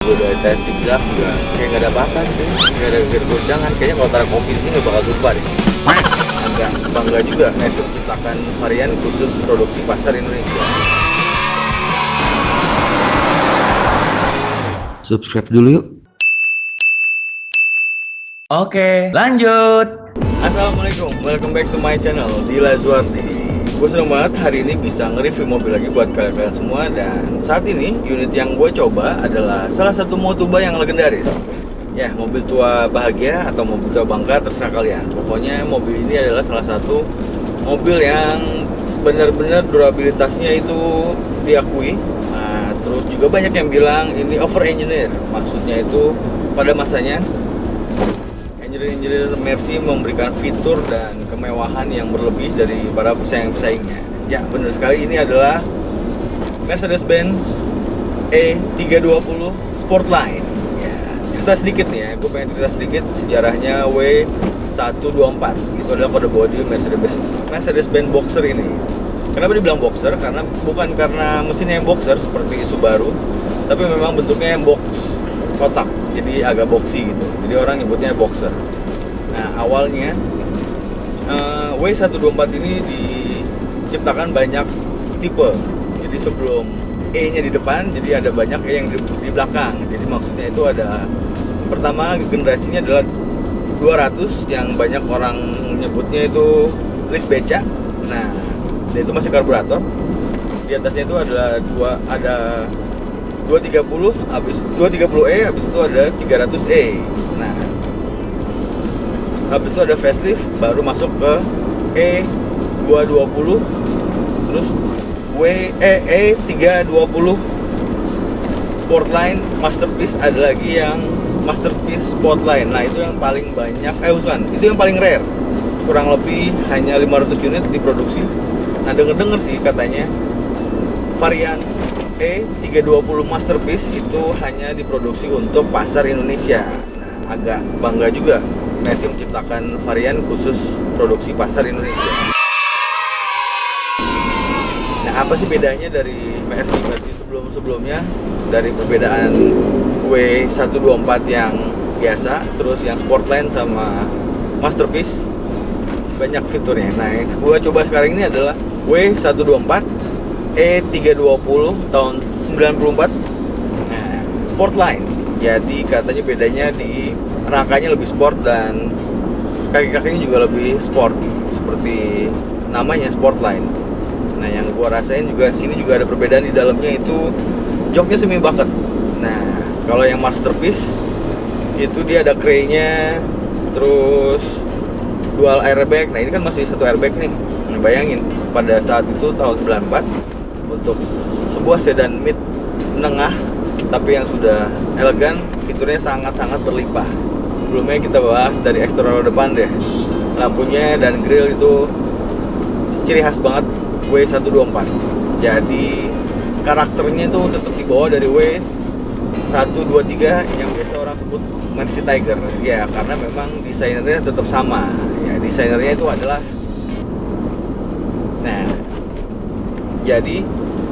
juga udah tes zigzag juga kayak nggak ada apa-apa sih, nggak ada goncangan. Kayaknya kalau taruh kopi di sini nggak bakal tumpah deh. Agak bangga juga Messi menciptakan varian khusus produksi pasar Indonesia. Subscribe dulu yuk. Oke, lanjut. Assalamualaikum, welcome back to my channel Dila Zuardi. Gue seneng banget hari ini bisa nge-review mobil lagi buat kalian semua. Dan saat ini unit yang gue coba adalah salah satu Motuba yang legendaris. Ya, mobil tua bahagia atau mobil tua bangka terserah kalian. Pokoknya mobil ini adalah salah satu mobil yang benar-benar durabilitasnya itu diakui. Nah, terus juga banyak yang bilang ini over engineer. Maksudnya itu pada masanya engineer Mercy memberikan fitur dan kemewahan yang berlebih dari para pesaing-pesaingnya. Ya, benar sekali, ini adalah Mercedes-Benz E320 Sportline. Ya, cerita sedikit nih ya, gue pengen cerita sedikit sejarahnya W124. Itu adalah kode bodi Mercedes-Benz Boxer ini. Kenapa dibilang Boxer? Karena bukan karena mesinnya yang Boxer seperti Subaru, tapi memang bentuknya yang box, kotak, jadi agak boxy gitu, jadi orang nyebutnya Boxer. Nah, awalnya W124 ini diciptakan banyak tipe, jadi sebelum E nya di depan, jadi ada banyak E yang di belakang. Jadi maksudnya itu ada, pertama generasinya adalah 200 yang banyak orang nyebutnya itu list beca. Nah, itu masih karburator. Di atasnya itu ada 230, habis 230E, habis itu ada 300E. Nah, habis itu ada facelift, baru masuk ke E220, terus E320 Sportline Masterpiece, ada lagi yang Masterpiece Sportline. Nah, itu yang paling banyak, itu yang paling rare. Kurang lebih hanya 500 unit diproduksi. Nah, denger sih katanya varian E320 Masterpiece itu hanya diproduksi untuk pasar Indonesia. Nah, agak bangga juga Mercy menciptakan varian khusus produksi pasar Indonesia. Nah, apa sih bedanya dari Mercy sebelum-sebelumnya? Dari perbedaan W124 yang biasa, terus yang Sportline sama Masterpiece, banyak fiturnya. Nah, yang gue coba sekarang ini adalah W124 E320 tahun 94. Nah, Sportline. Jadi katanya bedanya di rangkanya lebih sport dan kaki-kakinya juga lebih sport, seperti namanya Sportline. Nah, yang gua rasain juga sini juga ada perbedaan di dalamnya, itu joknya semi bucket. Nah, kalau yang Masterpiece itu dia ada craynya, terus dual airbag. Nah, ini kan masih satu airbag nih. Nah, bayangin pada saat itu tahun 94 untuk sebuah sedan mid menengah tapi yang sudah elegan, fiturnya sangat-sangat berlimpah. Sebelumnya kita bahas dari eksterior depan deh. Lampunya dan grill itu ciri khas banget W124. Jadi karakternya itu tetap dibawa dari W123 yang biasa orang sebut Mercy Tiger. Ya, karena memang desainernya tetap sama. Ya, desainernya itu adalah, nah, jadi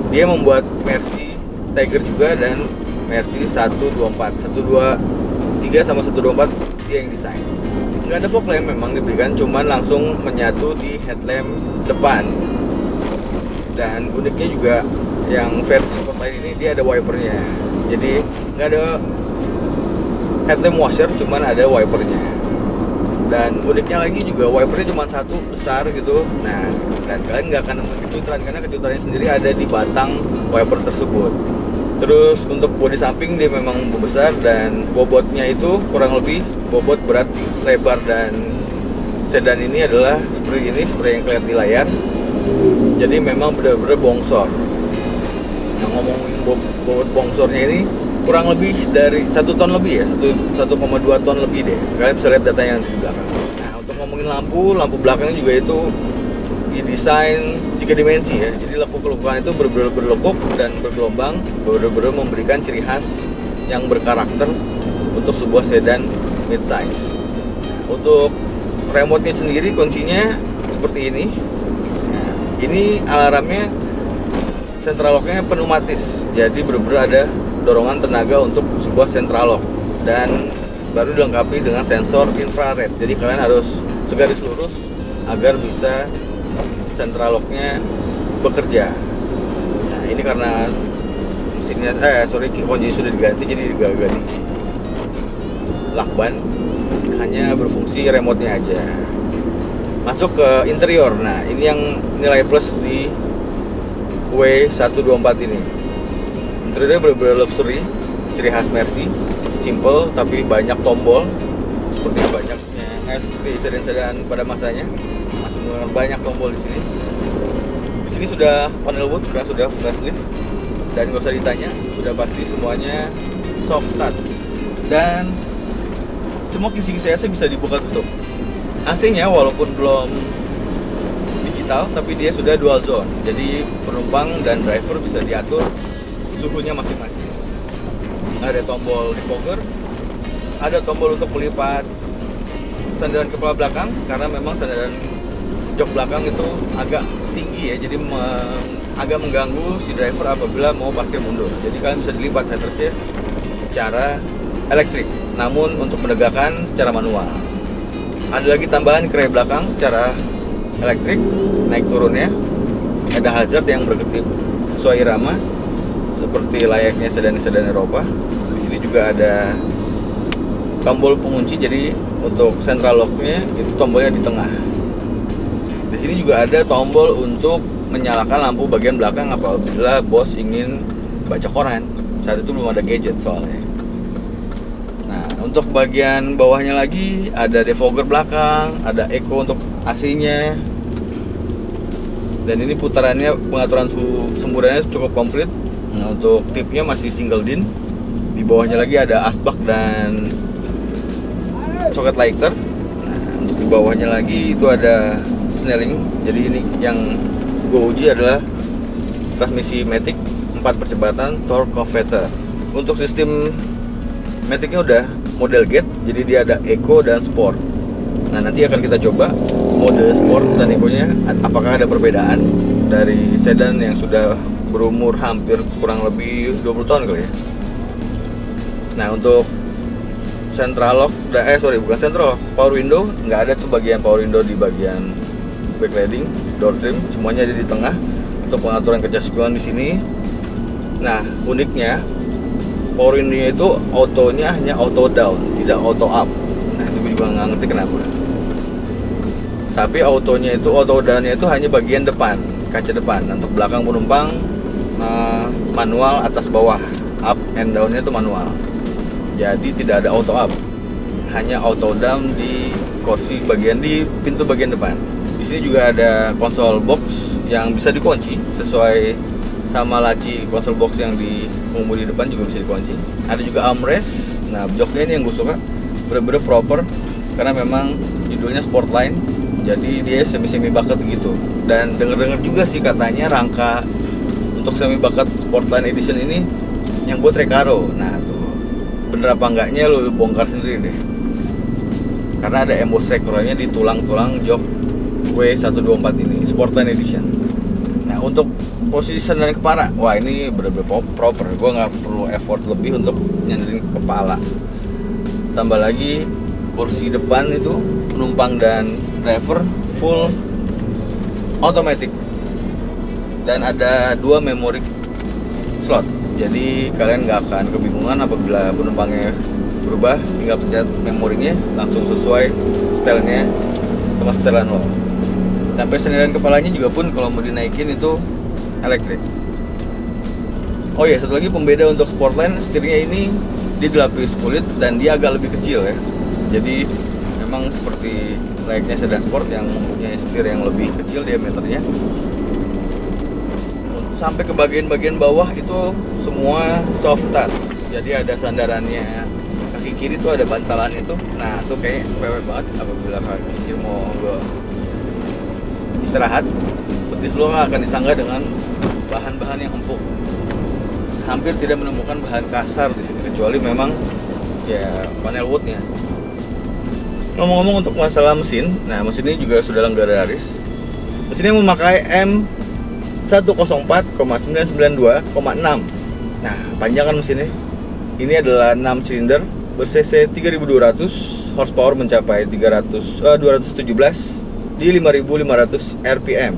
dia membuat Mercy Tiger juga, dan Mercy 123 sama 124 dia yang desain. Nggak ada fog lamp memang diberikan, cuman langsung menyatu di headlamp depan. Dan uniknya juga yang versi Sportline ini dia ada wipernya. Jadi nggak ada headlamp washer, cuman ada wipernya. Dan uniknya lagi juga wipernya cuma satu besar gitu. Nah, dan kalian nggak akan nemuin kecutan karena kecutannya sendiri ada di batang wiper tersebut. Terus untuk bodi samping dia memang besar, dan bobotnya itu kurang lebih bobot berat lebar dan sedan ini adalah seperti ini, seperti yang kelihatan di layar. Jadi memang benar-benar bongsor. Nah, ngomongin bobot bongsornya ini kurang lebih dari 1 ton lebih ya, 1,2 ton lebih deh. Kalian bisa lihat datanya di belakang. Nah, untuk ngomongin lampu belakangnya juga itu didesain 3 dimensi ya. Jadi lekuk-lekukan itu benar-benar berlekuk dan bergelombang, benar-benar memberikan ciri khas yang berkarakter untuk sebuah sedan midsize. Untuk remote-nya sendiri kuncinya seperti ini. Nah, ini alarmnya central lock-nya pneumatis. Jadi benar-benar ada dorongan tenaga untuk sebuah central lock, dan baru dilengkapi dengan sensor infrared. Jadi kalian harus segaris lurus agar bisa central locknya bekerja. Nah ini karena mesinnya kunci sudah diganti, jadi diganti lakban, hanya berfungsi remote-nya aja. Masuk ke interior. Nah ini yang nilai plus di W124 ini. Interiornya benar-benar luxury, ciri khas Mercy, simple tapi banyak tombol, seperti sedan-sedan pada masanya. Masih menggunakan banyak tombol di sini. Di sini sudah panel wood karena sudah facelift, dan nggak usah ditanya, sudah pasti semuanya soft touch. Dan semua kisi-kisi AC bisa dibuka tutup. AC-nya walaupun belum digital, tapi dia sudah dual zone. Jadi penumpang dan driver bisa diatur suhunya masing-masing. Ada tombol defogger, ada tombol untuk melipat sandaran kepala belakang, karena memang sandaran jok belakang itu agak tinggi ya, jadi agak mengganggu si driver apabila mau parkir mundur. Jadi kalian bisa dilipat headrestnya secara elektrik, namun untuk menegakkan secara manual. Ada lagi tambahan kray belakang secara elektrik, naik turunnya. Ada hazard yang berkedip sesuai irama, seperti layaknya sedan-sedan Eropa. Di sini juga ada tombol pengunci, jadi untuk central lock-nya itu tombolnya di tengah. Di sini juga ada tombol untuk menyalakan lampu bagian belakang apabila bos ingin baca koran. Saat itu belum ada gadget soalnya. Nah, untuk bagian bawahnya lagi ada defogger belakang, ada eco untuk AC-nya. Dan ini putarannya, pengaturan suhu semburannya cukup komplit. Nah, untuk tipnya masih single din. Di bawahnya lagi ada asbak dan soket lighter. Nah, untuk di bawahnya lagi itu ada snelling. Jadi ini yang gue uji adalah transmisi matic 4 percepatan torque converter. Untuk sistem maticnya udah model gate, jadi dia ada eco dan sport. Nah nanti akan kita coba mode sport dan eco-nya apakah ada perbedaan dari sedan yang sudah berumur hampir kurang lebih 20 tahun kali ya. Nah untuk central lock, bukan central lock, power window nggak ada tuh bagian power window di bagian backlighting, door trim, semuanya ada di tengah untuk pengaturan kecaskiwan di sini. Nah uniknya power window-nya itu autonya hanya auto down, tidak auto up. Nah itu gue juga nggak ngerti kenapa. Tapi autonya itu, auto down-nya itu hanya bagian depan, kaca depan. Untuk belakang penumpang manual atas bawah, up and down-nya itu manual. Jadi tidak ada auto up, hanya auto down di kursi bagian di pintu bagian depan. Di sini juga ada konsol box yang bisa dikunci sesuai sama laci konsol box yang di pengemudi depan juga bisa dikunci. Ada juga armrest. Nah joknya ini yang gue suka, bener-bener proper karena memang judulnya Sportline, jadi dia semi bucket gitu. Dan denger-denger juga sih katanya rangka untuk semi bucket Sportline Edition ini yang buat Recaro. Nah tuh bener apa enggaknya lo bongkar sendiri deh, karena ada emboss Recaro-nya di tulang-tulang jok W124 ini Sportline Edition. Nah untuk posisi sandaran kepala, wah ini bener-bener proper. Gue nggak perlu effort lebih untuk nyandarin kepala. Tambah lagi kursi depan itu penumpang dan driver full automatic, dan ada 2 memory slot. Jadi kalian nggak akan kebingungan apabila penumpangnya berubah, tinggal pencet memorinya langsung sesuai stylenya sama setelan lo. Sampai sandaran kepalanya juga pun kalau mau dinaikin itu elektrik. Oh iya, satu lagi pembeda untuk Sportline, setirnya ini dia dilapis kulit dan dia agak lebih kecil ya. Jadi memang seperti layaknya sedan sport yang mempunyai setir yang lebih kecil diameternya. Sampai ke bagian-bagian bawah itu semua soft touch. Jadi ada sandarannya, kaki kiri tuh ada bantalan itu. Nah tuh kayak pewek banget apabila kaki kiri mau istirahat, betis lo akan disanggah dengan bahan-bahan yang empuk. Hampir tidak menemukan bahan kasar di sini kecuali memang ya panel woodnya. Ngomong-ngomong untuk masalah mesin, nah mesin ini juga sudah legendaris. Mesin ini memakai M104,992,6 Nah, panjang kan mesinnya. Ini adalah 6 silinder ber-cc 3200, horsepower mencapai 217 di 5500 rpm.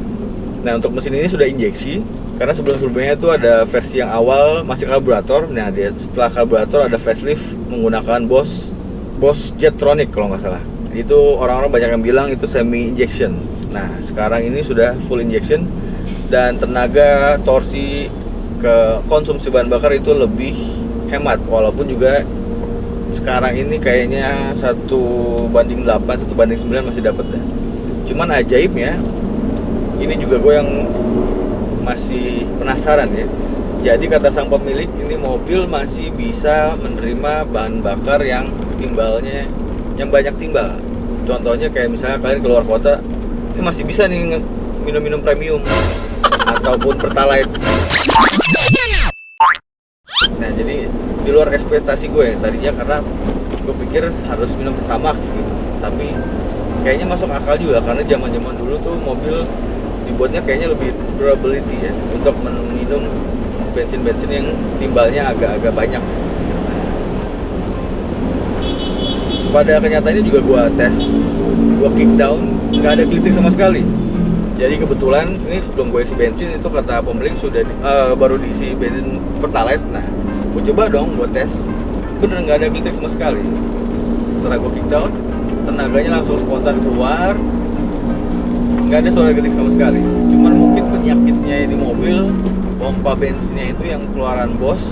Nah, untuk mesin ini sudah injeksi karena sebelum-sebelumnya itu ada versi yang awal masih karburator. Nah, setelah karburator ada facelift menggunakan Bosch Jetronic kalau nggak salah. Itu orang-orang banyak yang bilang itu semi injection. Nah, sekarang ini sudah full injection dan tenaga torsi ke konsumsi bahan bakar itu lebih hemat, walaupun juga sekarang ini kayaknya 1:8, 1:9 masih dapat ya. Cuman ajaibnya, ini juga gue yang masih penasaran ya. Jadi kata sang pemilik, ini mobil masih bisa menerima bahan bakar yang timbalnya yang banyak timbal. Contohnya kayak misalnya kalian keluar kota, ini masih bisa nih minum-minum premium ataupun pertalite. Nah, jadi di luar ekspektasi gue tadinya, karena gue pikir harus minum Pertamax gitu. Tapi kayaknya masuk akal juga karena zaman-zaman dulu tuh mobil dibuatnya kayaknya lebih durability ya untuk minum bensin-bensin yang timbalnya agak-agak banyak. Pada kenyataannya juga gue tes, gue kick down, nggak ada klitik sama sekali. Jadi kebetulan ini sebelum gue isi bensin itu kata pemilik sudah baru diisi bensin Pertalite. Nah, gue coba dong buat tes, bener nggak ada klitik sama sekali. Setelah gue kick down, tenaganya langsung spontan keluar, nggak ada suara klitik sama sekali. Cuman mungkin penyakitnya ini mobil, pompa bensinnya itu yang keluaran Bosch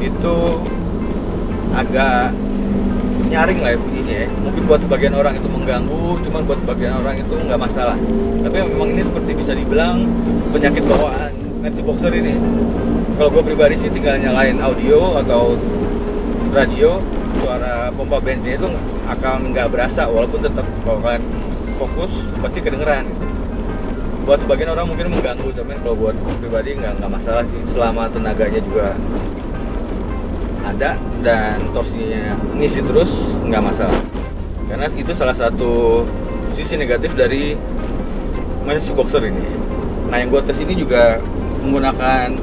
itu agak nyaring lah ya bunyinya ya. Mungkin buat sebagian orang itu mengganggu, cuman buat sebagian orang itu nggak masalah. Tapi memang ini seperti bisa dibilang penyakit bawaan Mercy Boxer ini. Kalau gue pribadi sih tinggal nyalain audio atau radio, suara pompa bensin itu akan nggak berasa, walaupun tetap kalau kalian fokus pasti kedengeran. Buat sebagian orang mungkin mengganggu, cuman kalau buat pribadi nggak masalah sih, selama tenaganya juga ada dan torsinya ngisi terus, nggak masalah. Karena itu salah satu sisi negatif dari Mercy Boxer ini. Nah, yang gue tes ini juga menggunakan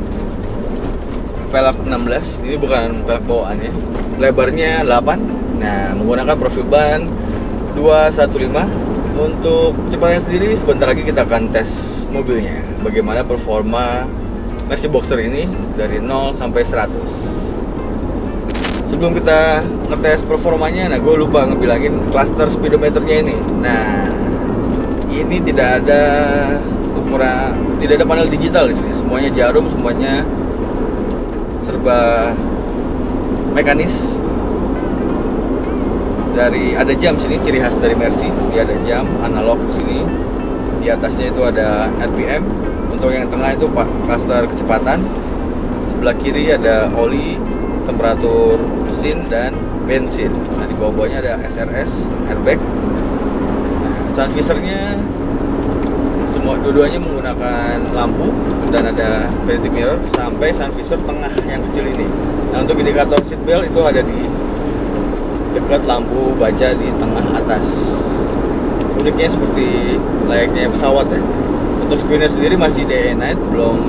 velg 16. Ini bukan velg bawaan ya, lebarnya 8. Nah, menggunakan profil ban 215. Untuk kecepatannya sendiri sebentar lagi kita akan tes mobilnya, bagaimana performa Mercy Boxer ini dari 0 sampai 100. Sebelum kita ngetes performanya, nah gue lupa ngebilangin cluster speedometernya ini. Nah, ini tidak ada ukuran, tidak ada panel digital di sini. Semuanya jarum, semuanya serba mekanis. Ada jam sini, ciri khas dari Mercy. Dia ada jam analog di sini. Di atasnya itu ada RPM. Untuk yang tengah itu cluster kecepatan. Sebelah kiri ada oli, temperatur mesin dan bensin. Nah, di bawah-bawahnya ada SRS, airbag. Nah, sun visornya semua dua-duanya menggunakan lampu dan ada vanity mirror sampai sun visor tengah yang kecil ini. Nah, untuk indikator seat belt itu ada di dekat lampu baja di tengah atas. Uniknya seperti layaknya pesawat ya. Untuk spionnya sendiri masih day and night, belum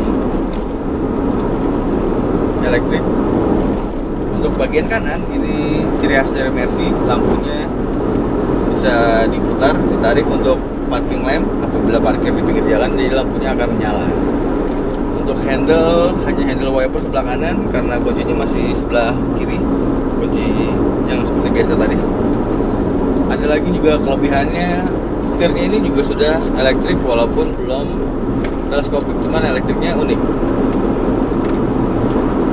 elektrik. Untuk bagian kanan ini ciri khas dari Mercy, lampunya bisa diputar, ditarik untuk parking lamp. Apabila parkir di pinggir jalan, jadi lampunya akan menyala. Untuk handle, hanya handle wiper sebelah kanan karena kuncinya masih sebelah kiri, kunci yang seperti biasa tadi. Ada lagi juga kelebihannya, setirnya ini juga sudah elektrik walaupun belum teleskopik, cuman elektriknya unik.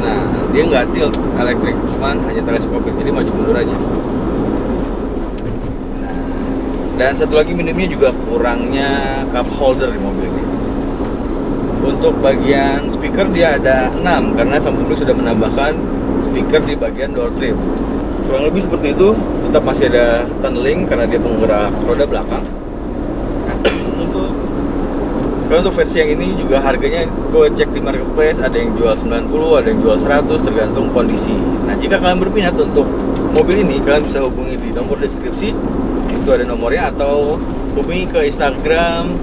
Nah, dia nggak tilt elektrik, cuman hanya teleskopik, jadi maju mundur aja. Nah, dan satu lagi minimnya juga kurangnya cup holder di mobil ini. Untuk bagian speaker dia ada 6 karena sang pemilik sudah menambahkan speaker di bagian door trim. Kurang lebih seperti itu. Tetap masih ada tunneling karena dia penggerak roda belakang. Untuk versi yang ini juga harganya gue cek di marketplace, ada yang jual 90, ada yang jual 100, tergantung kondisi. Nah, jika kalian berminat untuk mobil ini, kalian bisa hubungi di nomor deskripsi, di situ ada nomornya, atau hubungi ke Instagram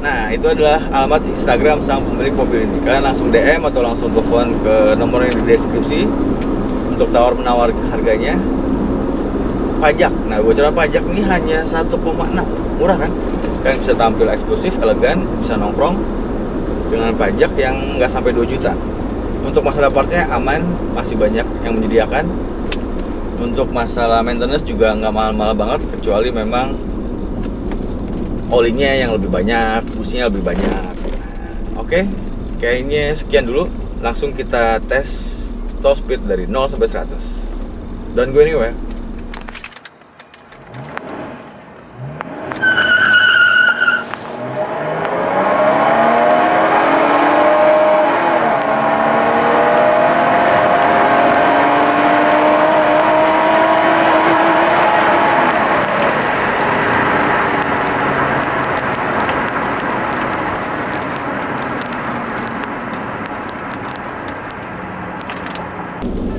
Nah, itu adalah alamat Instagram sang pemilik mobil ini. Kalian langsung DM atau langsung telepon ke nomor yang di deskripsi untuk tawar-menawar harganya. Pajak. Nah, bocoran pajak ini hanya 1,6. Murah kan? Kalian bisa tampil eksklusif, elegan, bisa nongkrong dengan pajak yang nggak sampai 2 juta. Untuk masalah partnya aman, masih banyak yang menyediakan. Untuk masalah maintenance juga nggak mahal-mahal banget, kecuali memang olinya yang lebih banyak, busnya lebih banyak. Oke, kayaknya sekian dulu. Langsung kita tes top speed dari 0 sampai 100. Don't go anywhere.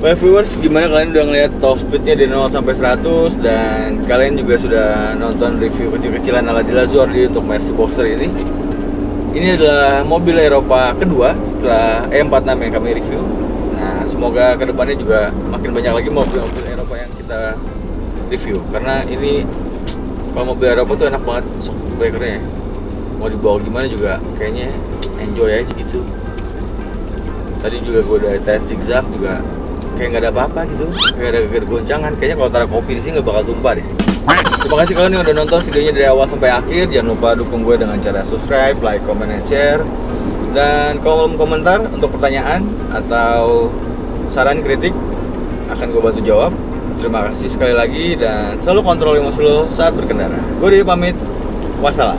Baik viewers, gimana kalian udah ngeliat top speednya dari 0 sampai 100 dan kalian juga sudah nonton review kecil-kecilan ala Dilazor di untuk Mercy Boxer ini. Ini adalah mobil Eropa kedua setelah E46 yang kami review. Nah, semoga kedepannya juga makin banyak lagi mobil-mobil Eropa yang kita review, karena ini kalau mobil Eropa tuh enak banget shock breakernya. Mau dibawa gimana juga kayaknya enjoy aja gitu. Tadi juga gue udah tes zigzag juga kayak nggak ada apa-apa gitu, kayak ada goncangan. Kayaknya kalau taruh kopi di sini nggak bakal tumpah deh. Terima kasih kalian yang udah nonton videonya dari awal sampai akhir. Jangan lupa dukung gue dengan cara subscribe, like, comment, and share. Dan kalau mau komentar untuk pertanyaan atau saran kritik akan gue bantu jawab. Terima kasih sekali lagi dan selalu kontrol emosi lo saat berkendara. Gue Didi pamit. Wassalam.